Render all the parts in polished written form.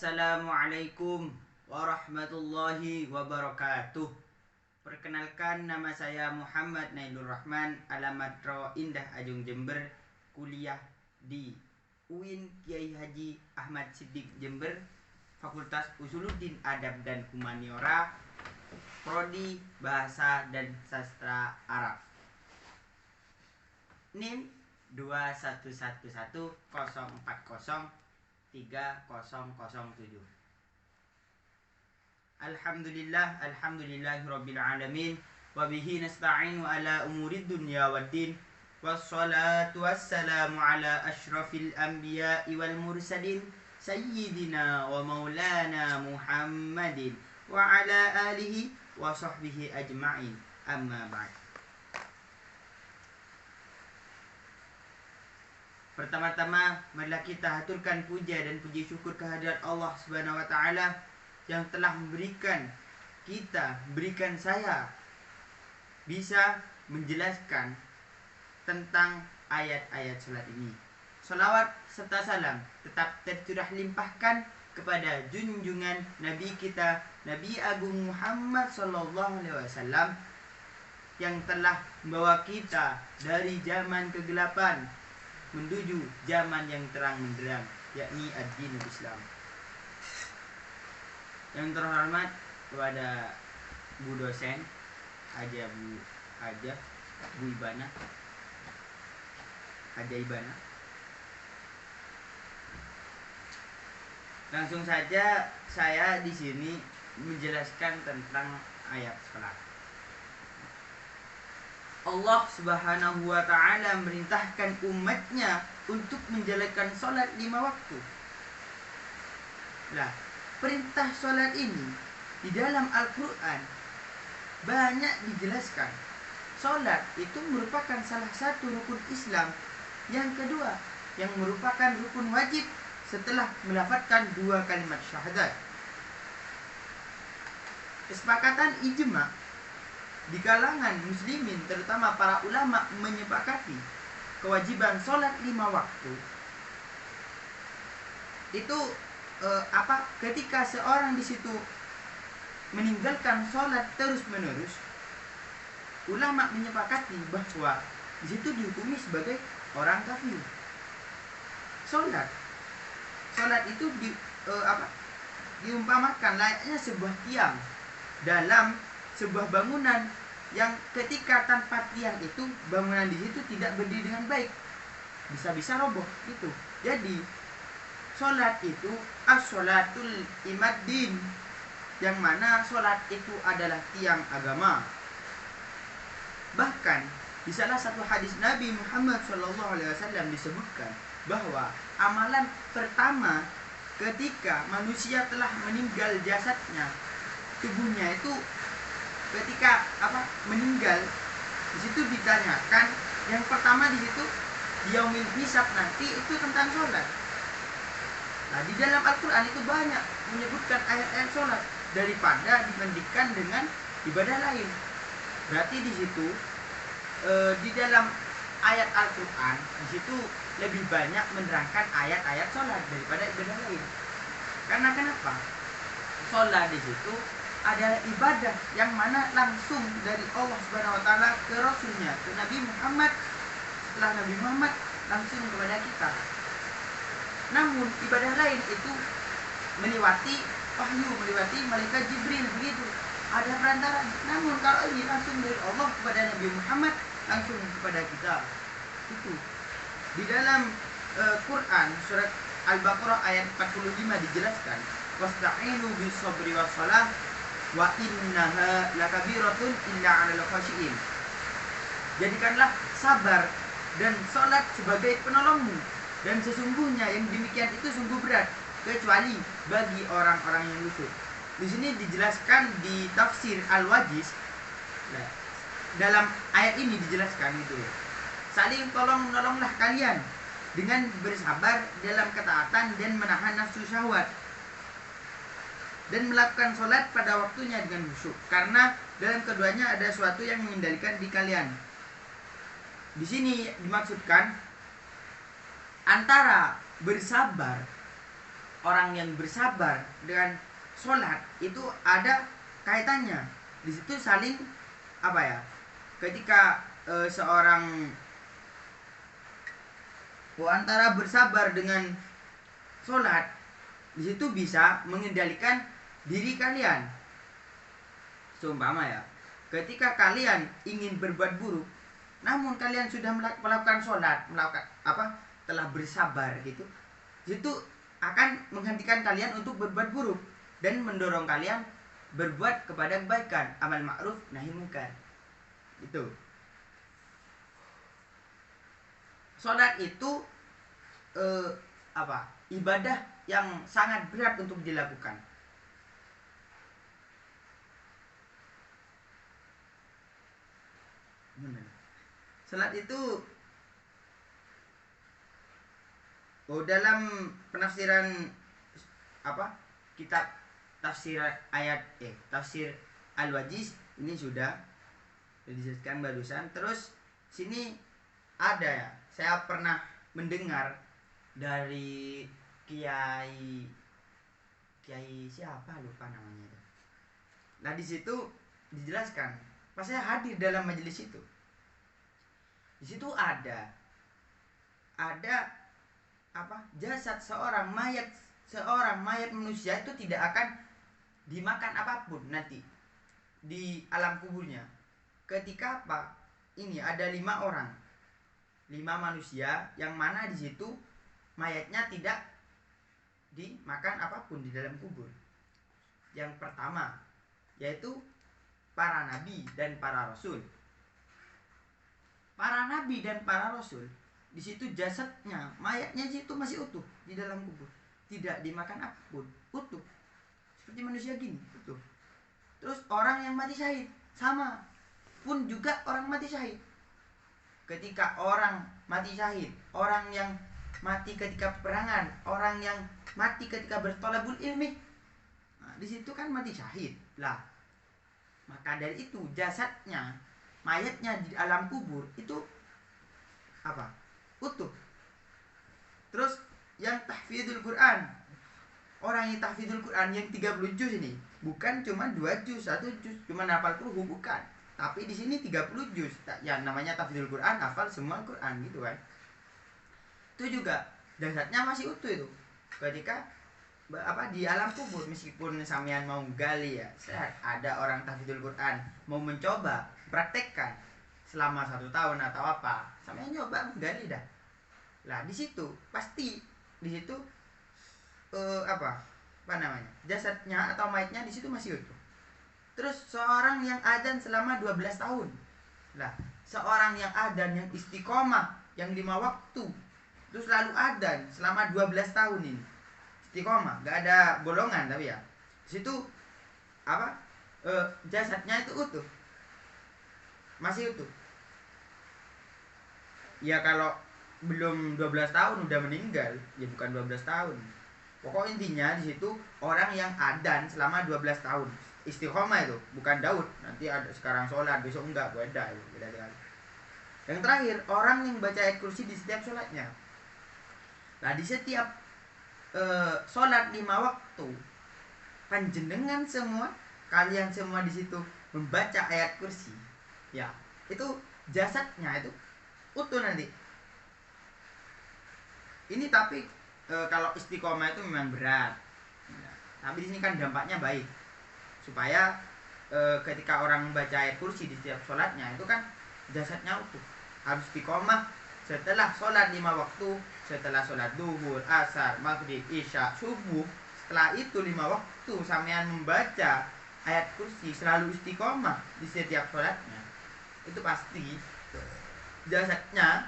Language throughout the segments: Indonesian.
Assalamualaikum warahmatullahi wabarakatuh. Perkenalkan, nama saya Muhammad Nailur Rahman, alamat Rawa Indah Ajung Jember, kuliah di UIN Kiai Haji Ahmad Siddiq Jember, Fakultas Usuluddin Adab dan Humaniora, Prodi Bahasa dan Sastra Arab. NIM 21110403007. Alhamdulillahirabbil alamin wa bihi nasta'inu ala umurid dunya waddin wassalatu wassalamu ala asyrafil anbiya'i wal mursalin sayyidina wa maulana Muhammadin wa ala alihi wa sahbihi ajma'in, amma ba'd. Pertama-tama, marilah kita haturkan puja dan puji syukur kehadirat Allah Subhanahu wa taala yang telah memberikan saya bisa menjelaskan tentang ayat-ayat salat ini. Salawat serta salam tetap tercurah limpahkan kepada junjungan Nabi kita, Nabi Agung Muhammad sallallahu alaihi wasallam, yang telah membawa kita dari zaman kegelapan menuju zaman yang terang benderang, yakni ad-dinul Islam. Yang terhormat kepada Bu dosen, Bu Ibana. Langsung saja saya di sini menjelaskan tentang ayat salat. Allah Subhanahu wa ta'ala merintahkan umatnya untuk menjalankan sholat 5 waktu. Nah, perintah sholat ini di dalam Al-Quran banyak dijelaskan. Sholat itu merupakan salah satu rukun Islam yang kedua, yang merupakan rukun wajib setelah melafazkan 2 kalimat syahadat. Kesepakatan ijma' di kalangan muslimin, terutama para ulama, menyepakati kewajiban sholat 5 waktu itu ketika seorang di situ meninggalkan sholat terus menerus, ulama menyepakati bahwa di situ dihukumi sebagai orang kafir. Sholat itu diumpamakan layaknya sebuah tiang dalam sebuah bangunan yang ketika tanpa tiang itu bangunan di situ tidak berdiri dengan baik, bisa roboh gitu. Jadi sholat itu as-sholatul imaddin, yang mana sholat itu adalah tiang agama. Bahkan di salah satu hadis Nabi Muhammad SAW disebutkan bahwa amalan pertama ketika manusia telah meninggal jasadnya, tubuhnya itu ketika meninggal, di situ ditanyakan yang pertama di situ di yaumil hisab nanti itu tentang sholat. Nah, di dalam Al-Quran itu banyak menyebutkan ayat-ayat sholat daripada dibandingkan dengan ibadah lain. Berarti di situ di dalam ayat Al-Quran di situ lebih banyak menerangkan ayat-ayat sholat daripada ibadah lain. Karena kenapa? Sholat di situ adalah ibadah yang mana langsung dari Allah Subhanahu wa taala ke Rasulnya, ke Nabi Muhammad, setelah Nabi Muhammad langsung kepada kita. Namun ibadah lain itu melewati wahyu, melewati malaikat Jibril, begitu, ada perantara. Namun kalau ini langsung dari Allah kepada Nabi Muhammad, langsung kepada kita. Itu di dalam Quran surat Al-Baqarah ayat 45 dijelaskan, wasta'inu bis sabri was shalah wa innaha lakabiratun illa 'alal khashiin. Jadikanlah sabar dan salat sebagai penolongmu, dan sesungguhnya yang demikian itu sungguh berat kecuali bagi orang-orang yang khusyuk. Di sini dijelaskan di tafsir Al-Wajiz. Nah, dalam ayat ini dijelaskan itu, saling tolong-menolonglah kalian dengan bersabar dalam ketaatan dan menahan nafsu syahwat, dan melakukan sholat pada waktunya dengan khusyuk, karena dalam keduanya ada sesuatu yang mengendalikan di kalian. Di sini dimaksudkan antara bersabar orang yang bersabar dengan sholat itu ada kaitannya. Di situ saling apa ya? Ketika seorang antara bersabar dengan sholat, di situ bisa mengendalikan diri kalian. Seumpama ya, ketika kalian ingin berbuat buruk, namun kalian sudah melakukan sholat, telah bersabar gitu, itu akan menghentikan kalian untuk berbuat buruk dan mendorong kalian berbuat kepada kebaikan, amal ma'ruf nahi munkar. Itu. Sholat itu ibadah yang sangat berat untuk dilakukan. Sholat itu dalam penafsiran kitab tafsir tafsir Al-Wajiz ini sudah dijelaskan barusan. Terus sini ada ya, saya pernah mendengar dari kiai siapa lupa namanya. Nah di situ dijelaskan, pas saya hadir dalam majelis itu, di situ ada jasad seorang mayat manusia itu tidak akan dimakan apapun nanti di alam kuburnya. Ketika ini ada 5 orang, 5 manusia yang mana di situ mayatnya tidak dimakan apapun di dalam kubur. Yang pertama yaitu para nabi dan para rasul. Para nabi dan para rasul di situ jasadnya, mayatnya di situ masih utuh di dalam kubur, tidak dimakan apapun, utuh seperti manusia gini, utuh. Terus orang yang mati syahid sama pun juga orang mati syahid. Ketika orang mati syahid, orang yang mati ketika peperangan, orang yang mati ketika bertolabul ilmi, nah, di situ kan mati syahid lah. Maka dari itu jasadnya, mayatnya di alam kubur itu utuh. Terus yang tahfidzul Quran, orang yang tahfidzul Quran yang 30 juz ini bukan cuma 2 juz, 1 juz, cuma hafal ruhu, bukan. Tapi di sini 30 juz. Yang namanya tahfidzul Quran, hafal semua Quran gitu kan. Itu juga jasadnya masih utuh itu. Ketika di alam kubur, meskipun sampean mau gali ya, ada orang tahfidzul Quran mau mencoba praktekkan selama 1 tahun atau apa, sampean nyoba gali dah. Lah di situ pasti di situ jasadnya atau mayatnya di situ masih utuh. Terus seorang yang adzan selama 12 tahun. Lah, seorang yang adzan yang istiqomah yang 5 waktu terus selalu adzan selama 12 tahun ini. Istiqomah, enggak ada bolongan tapi ya. Di situ jasadnya itu utuh. Masih utuh. Ya kalau belum 12 tahun udah meninggal, ya bukan 12 tahun. Pokok intinya di situ orang yang adzan selama 12 tahun. Istiqomah itu, bukan Daud. Nanti ada sekarang sholat, besok enggak, beda sekali. Yang terakhir, orang yang baca ayat kursi di setiap sholatnya. Nah, di setiap sholat 5 waktu, panjenengan semua, kalian semua di situ membaca ayat kursi. Ya, itu jasadnya itu utuh nanti. Ini tapi kalau istiqomah itu memang berat. Ya, tapi di sini kan dampaknya baik. Supaya ketika orang membaca ayat kursi di setiap sholatnya itu kan jasadnya utuh. Harus istiqomah setelah sholat 5 waktu, setelah sholat duhur, asar, maghrib, isya, subuh. Setelah itu 5 waktu sampean membaca ayat kursi, selalu istiqomah di setiap sholatnya, itu pasti jasadnya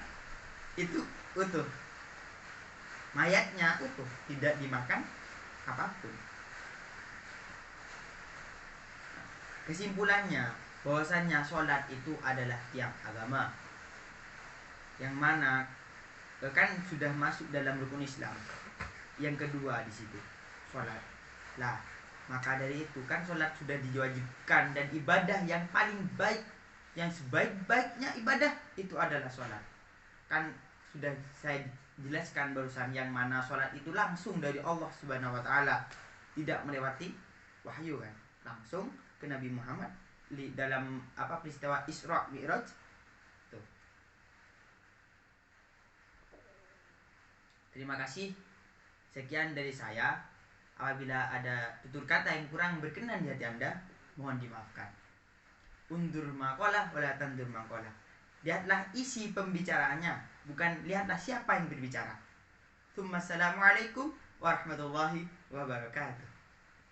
itu utuh, mayatnya utuh, tidak dimakan apapun. Kesimpulannya bahwasannya sholat itu adalah tiang agama, yang mana kan sudah masuk dalam rukun Islam. Yang kedua di situ sholat. Lah, maka dari itu kan sholat sudah diwajibkan, dan ibadah yang paling baik, yang sebaik-baiknya ibadah itu adalah sholat. Kan sudah saya jelaskan barusan, yang mana sholat itu langsung dari Allah Subhanahu wa taala, tidak melewati wahyu kan, langsung ke Nabi Muhammad dalam peristiwa Isra Mi'raj tuh. Terima kasih. Sekian dari saya. Apabila ada tutur kata yang kurang berkenan di hati Anda, mohon dimaafkan. Undur maqalah wala tandur maqalah. Lihatlah isi pembicaraannya, bukan lihatlah siapa yang berbicara. Assalamualaikum warahmatullahi wabarakatuh.